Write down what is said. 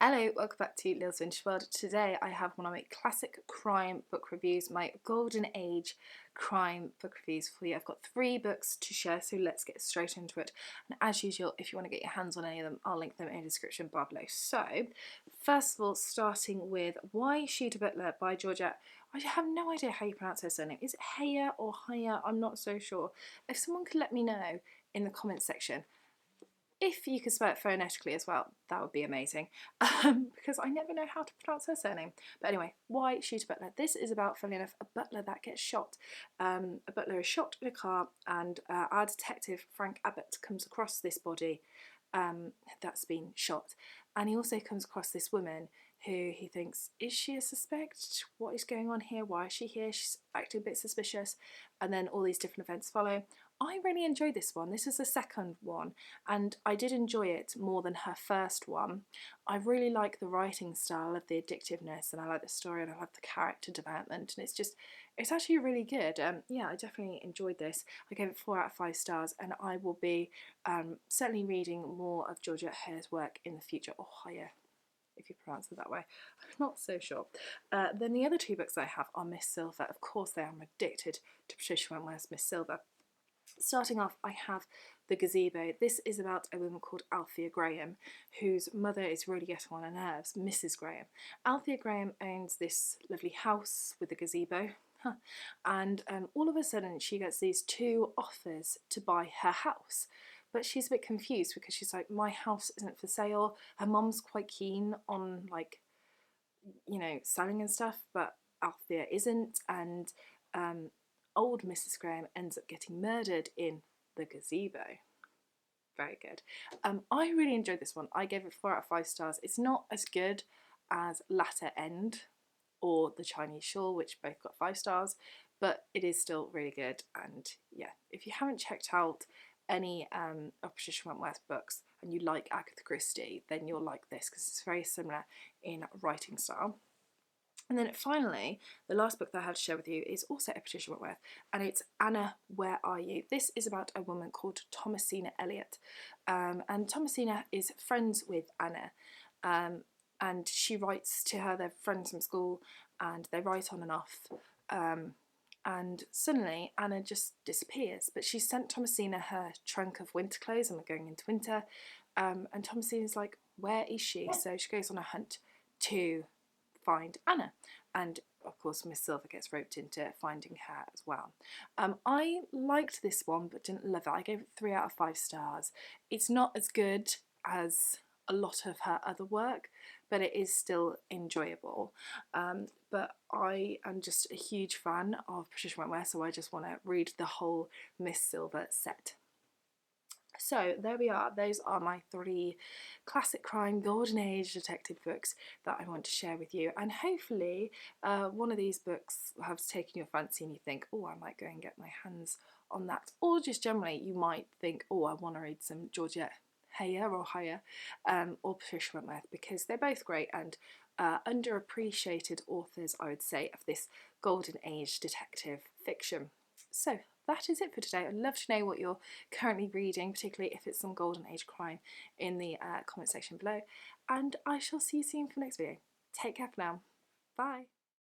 Hello, welcome back to Lil's Vintage World. Today I have one of my classic crime book reviews, my golden age crime book reviews for you. I've got 3 books to share, so let's get straight into it. And as usual, if you want to get your hands on any of them, I'll link them in the description bar below. So, first of all, starting with Why Shoot a Butler by Georgette. I have no idea how you pronounce her surname. Is it Heyer or Haya? I'm not so sure. If someone could let me know in the comments section. If you could spell it phonetically as well, that would be amazing, because I never know how to pronounce her surname. But anyway, Why Shoot a Butler? This is about, funnily enough, a butler that gets shot. A butler is shot in a car, and our detective, Frank Abbott, comes across this body that's been shot. And he also comes across this woman who he thinks, is she a suspect? What is going on here? Why is she here? She's acting a bit suspicious. And then all these different events follow. I really enjoyed this one. This is the second one, and I did enjoy it more than her first one. I really like the writing style of the addictiveness, and I like the story, and I love the character development, and it's actually really good. Yeah, I definitely enjoyed this. I gave it 4 out of 5 stars, and I will be certainly reading more of Georgette Heyer's work in the future. Oh, Heyer, if you pronounce it that way. I'm not so sure. Then the other 2 books I have are Miss Silver. Of course, I'm addicted to Patricia Wentworth's Miss Silver. Starting off, I have The Gazebo. This is about a woman called Althea Graham, whose mother is really getting on her nerves, Mrs. Graham. Althea Graham owns this lovely house with a gazebo, and all of a sudden she gets these 2 offers to buy her house. But she's a bit confused because she's like, my house isn't for sale. Her mum's quite keen on, like, you know, selling and stuff, but Althea isn't, and old Mrs. Graham ends up getting murdered in the gazebo. Very good. I really enjoyed this one. I gave it 4 out of 5 stars. It's not as good as Latter End or The Chinese Shawl, which both got 5 stars, but it is still really good. And yeah, if you haven't checked out any of Patricia Wentworth books and you like Agatha Christie, then you'll like this because it's very similar in writing style. And then finally, the last book that I have to share with you is also a Patricia Wentworth, and it's Anna, Where Are You? This is about a woman called Thomasina Elliott, and Thomasina is friends with Anna, and she writes to her. They're friends from school, and they write on and off, and suddenly Anna just disappears, but she sent Thomasina her trunk of winter clothes, and we're going into winter, and Thomasina's like, where is she? So she goes on a hunt to find Anna, and of course Miss Silver gets roped into finding her as well. I liked this one but didn't love it. I gave it 3 out of 5 stars. It's not as good as a lot of her other work, but it is still enjoyable. But I am just a huge fan of Patricia Wentworth, so I just want to read the whole Miss Silver set. So there we are. Those are my 3 classic crime golden age detective books that I want to share with you, and hopefully one of these books has taken your fancy and you think, oh, I might go and get my hands on that, or just generally you might think, oh, I want to read some Georgette Heyer or Patricia Wentworth, because they're both great and underappreciated authors, I would say, of this golden age detective fiction. So that is it for today. I'd love to know what you're currently reading, particularly if it's some golden age crime, in the comment section below. And I shall see you soon for the next video. Take care for now. Bye.